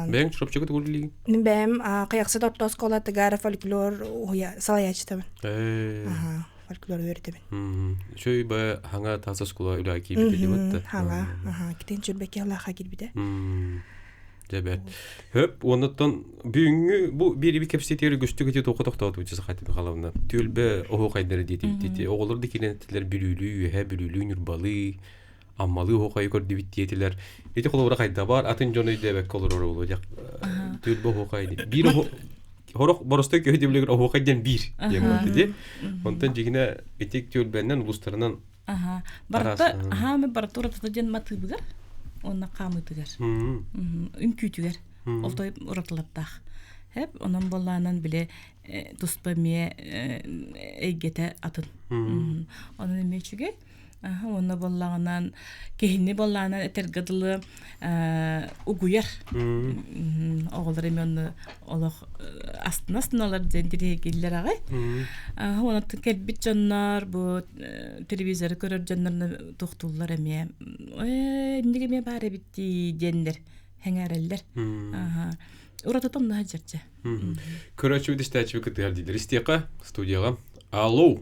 бен чурупчуга тулли мен бем кыяксы тортос кола тагара фольклор салаячтым фольклор өйрөтөмүн шөй ба ханга таза скула үлаки бителибатта китен чурбеке аллаха кирбиде жабет хөп онуттан бүгүнгү бу бири кепсетери көстүгөтө токотоктоту чыса кайтып калабына төлбө ого кайдары дити оголорду кенеттилер бүлүлүү нурбалы аммалы хокай көрдү биттиетилер эти колора кайда бар атын жону дебек колора боло төлбө хокай бир хорок боростой көйдө билер хокайдан бир демди онтон жигине этек төлбөнөн улустарынан барта мен бартура татаден матыбыгар онна камытыгар үнкүтүгер олтой уратылаттах хеп онон болланан биле туспаме эйгете атын онун эмечиге онна боллаганан кехинни боллаганан этергадылы угуяр оголор эми онну олох астына-астыналар дендире келлер агай онатын келбит жоннор бу телевизору көрөр жоннорну туктуллар эми эмнеге ме баары битти дендер хеңерелдер урататам да жерче көрөчү дистачы кытыр дилер истека студияга алло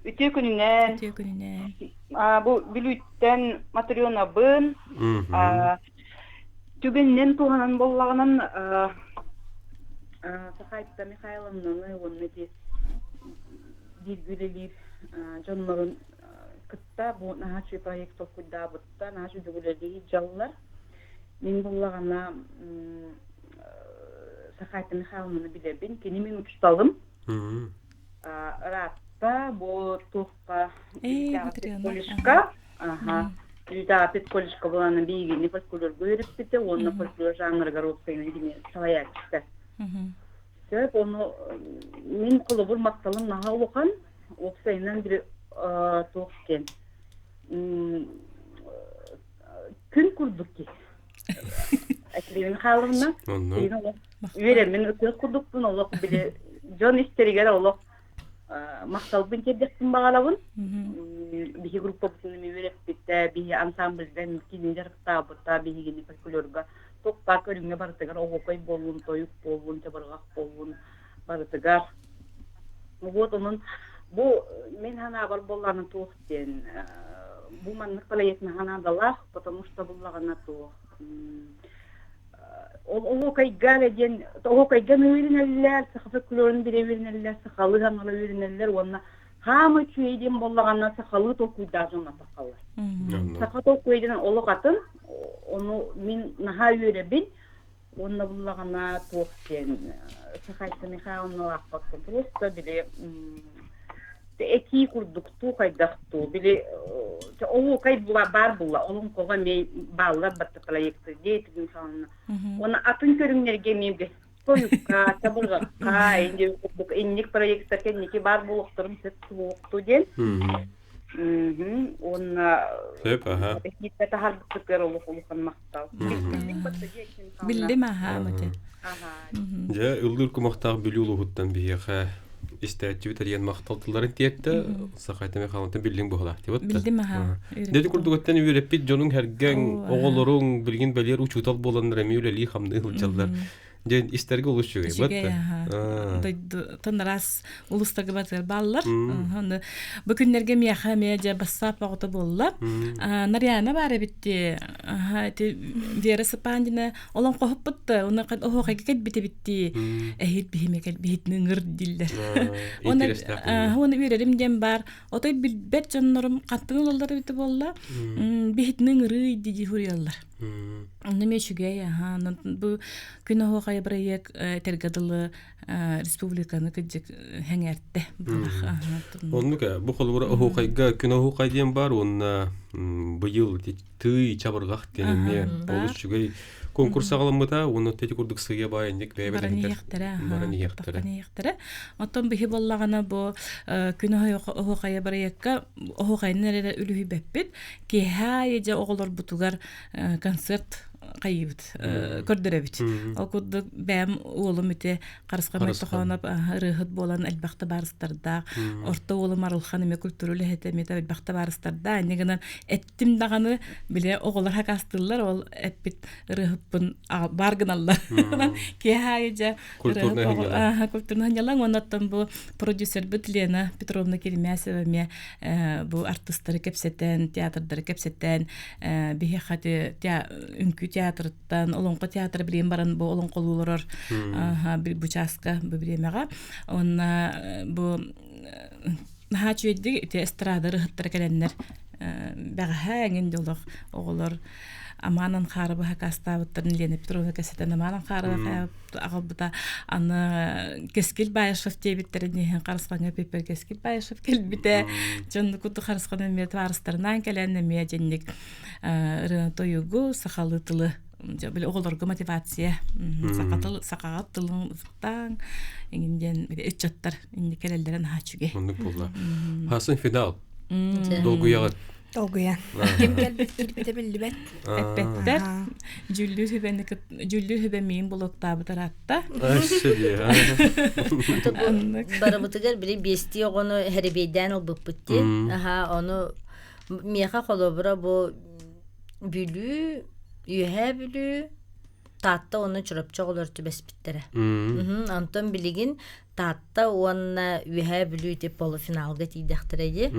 Үтө күнүнөн. Бу билүттен Матрёна бын. Түбеннен туганан боллаганан Сахайта Михайловнаны оннети дилгүлелер жоннорун кытта бу нахачы проект окуйда бутта нахачы дүгүлелер жаллар. Мен боллагана Сахайта Михайловнаны билебин, кени мен учталым. Ратта бу тухка колледжка Пет колледжка буланы бийгени фольклор көрүптү, онна фольклор жанрга рухсайны салаячта. Сөп ону мен колобур макталым нага окан, оксайнан бир тухкен. Күн курдукки. Аклевин халымна. Үйренмен өтө курдуктун олок биле жон истеригер олок макталбын кебдектин багалабын. Бихи группа бутуну берип битте, бихи ансамбльден кийин жарыкта бутта бихи фольклорга токпа көрүнгө бартыгар огокой болун, тоюк болун, жабыргак болун бартыгар. Вот онун бу мен хана бар болланы токтен. Бу маннык проектни ханадалар, потому что буллагана то Огокайган үйренелер, фольклорун бире үйренелер, сакалы гана үйренелер, онна хамы чүйден боллаганна сакалы токуйда жона сакалы. Сакалы токуйдан олок атын, ону мен наха үйребин, онна буллагана тоқтен Сахайса Михайловна лақпаттын просто биле эки курдукту кайдакту биле ол кай бар була onun кога мей баллар батта проекты дейтигин салына оны атын көрүңнерге мемге союкка табылгакка инник проекттер кенники бар булуктурум сеттукту ден онна техникка тахардыктыр улукан мактал Билдим мате. Ja, ылдыр кумактагы билүү хуттан бияха истәтчү тәрен макталтыларын тиетте Сахайта Михайловна билдиң бухала. Билдим Деди курдугаттан үйрәппит жонун хәргән оголорун билгин белер учутал боланнар эмилели хамны хылчалдар. Ден истерге улушчугай бат. Тонрас улустагы батыр баллар. Бу күннәргә мияха медиа бассап багыты булла. Нарияна бары битти. Вера Сапандина олон кохып битти. Уны охога кет битти. Эхит бихимекел битнең гыр диллер. Оны үйрәдем дем бар. Отой билбет жоннорым каттын уллар битти булла. Битнең гыры диди хурьяллар. Немешугай бу күнө хай проект тергадылы республиканы кыжык хәңәртте булах. Оннука бу холбура хукайга күнө хукайден бар, онна быйыл тый чабыргак денеме болушугай конкурс агаламыта, оны тети курдук сыгы байындык бәбелендер. Оттон бихи боллагана бу күнө хукайга проектка хукайнары үлүһү беппит ки хаяжа оголор бутугар концерт кайбыт көрдөрөбүт. Ал курдук бәм улум ите карыскамай тохонап рыхыт болан албакта барыстарда, орто улум Арылхан эме культуралы хетемете албакта барыстарда, негенен эттим даганы биле оголор хакастылар, ол эппит рыхыппын баргыналлар. Ки хаяжа культурны ханялан онаттан бу продюсер бит Лена Петровна Керемясова ме бу артисттары кепсетен, театрдары кепсетен, бихахаты үнкү театрдан, олонко театр билем баран бу олон колулорор бу часка бу биремага. Онна бу хачуйди те эстрадары хыттар келеннер бәгәһәңен дулык оголор аманан харыбы хакастабыттырын Лена Петровна кесетен аманан харыбы агылбыта аны кескил байышов тебиттерин карысканга пепер кескил байышов келбите жонду куту карысканы мет варыстарынан келенне меденник тоюгу сахалытылы бил оголорго мотивация сакагат тылын иңинден үчөттөр инде келелдерин хачуге хасын финал долгуягат Долгуя. Ким келбет кирбите билбет. Эппеттер жүллү хүбе мен блоктабытыр атта. Барабытыгар бири бести огону херебейден ол буппутти. Оны мияка холобура бу бүлү, үйе бүлү, татта оны чурапча олар түбеспиттере. Антон билигин татта онна үйе бүлү деп полуфиналга тийдехтереди.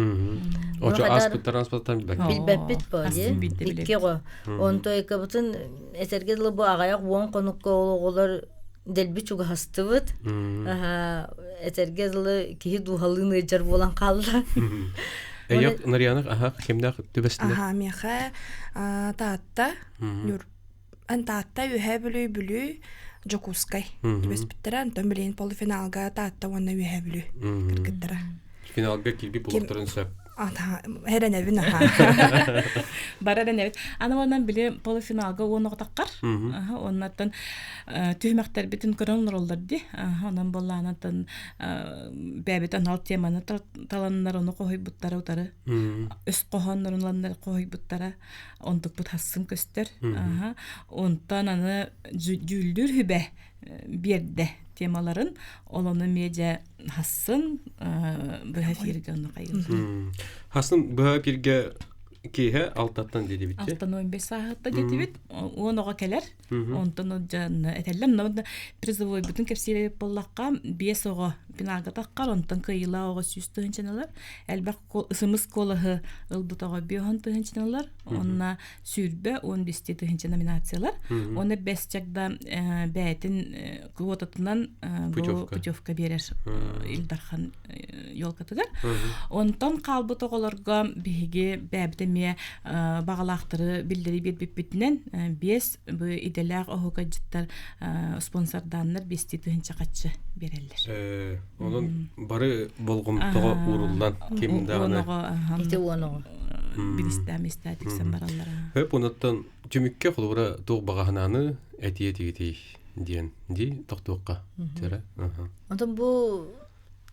Очо аспыт транспорттан билбеппит боди. Икки го. Онто экабытын этергедилы бу агаяк вон конукка олар делби чуга хастыбыт. Этергедилы кихи духалыны жар болан калды. Эйок Нарьянык кемдак түбестинде? Меха татта юр. Антатта үйе бүлү Жокускай. Түбеспиттер антон билен полуфиналга татта онна үйе бүлү киргиттера. Финалга кирби болуктарын сөп. Herеневин Барареневит. Аны онан биле полуфиналга онуга таккар. Оннаттан түймәктер битин көрөнлөр олдырды. Онан болланаттан бәбитен ал теманы таланнар оны койбуттары утары. Өс кохоннорунландар койбуттары. Онтук бут хасын көстөр. Онтан аны жүлдүр хүбе берде темаларын олону медиа хасын бәһәфиргә оны кайын. Хасын бәһәфиргә кеһә алтаттан диде бит. 6-15 саатта диде бит. Онога келер. Онтан жан этеллем нәмәдә призовой бүтән кепсире боллакка 5 спиналга таққар, онтан кыйыла оға сүз тыһынчаналар. Әлбәк ысымыз колаһы ылбытаға биоһын тыһынчаналар. Онна сүрбә 15 тыһынча номинациялар. Оны бәсчәкдә бәйтин квотатынан путевка берер Илдархан Йолкатыгар. Онтан калбыт оголорга биһиге бәбитеме багалактыры билдери битбитнен 5 бу иделәр оһукаҗыттар спонсорданнар 5 тыһынча катчы береллер. Onun bары болгомтого урулдан кимдагына. Ите уоного. Билистәмистә тиксән бараллар. Хөп онуттан түмүккә холура туг багаһананы әтиетигити диен ди токтуакка. Тәре. Онтон бу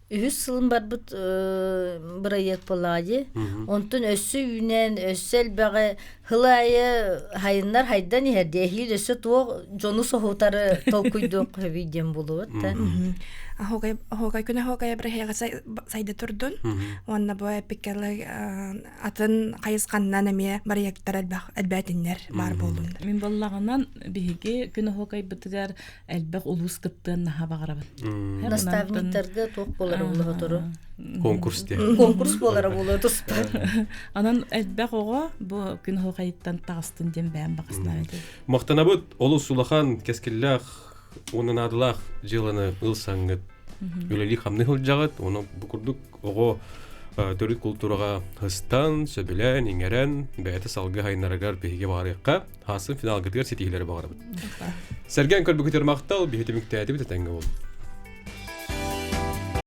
үһүс сылын барбыт проект полади. Онтон өссү үнен өссел бага хылайы хайыннар хайдан иһердеһи өссө туо жону сохутары толкуйдук видеом болуп та. Хогай күнә хогай бреһега сайда турдун. Онна бу эпикеле атын кайысканнан эме проекттар әлбәтиннәр бар булды. Мин баллагынан биһиге күнә хогай битгәр әлбәк улус кыттын хабагырабын. Наставниктарга ток болары булып туру. Конкурс болары булып туспа. Анан әлбәк ого бу күнә хогайттан тагыстын дем бәм багысына. Мактанабыт олус сулахан кескиллах онун адылах жыланы ылсаңыт үлели хамны хылжагыт оны букурдук ого төрүт культурага хыстан сөбүлен иңерен бәйте салгы хайнарагар биһиге барыкка хасын финал гытыр сетилери багарабыт. Серген көрбү көтөр мактал бихетимик тәти бит тәңге бол.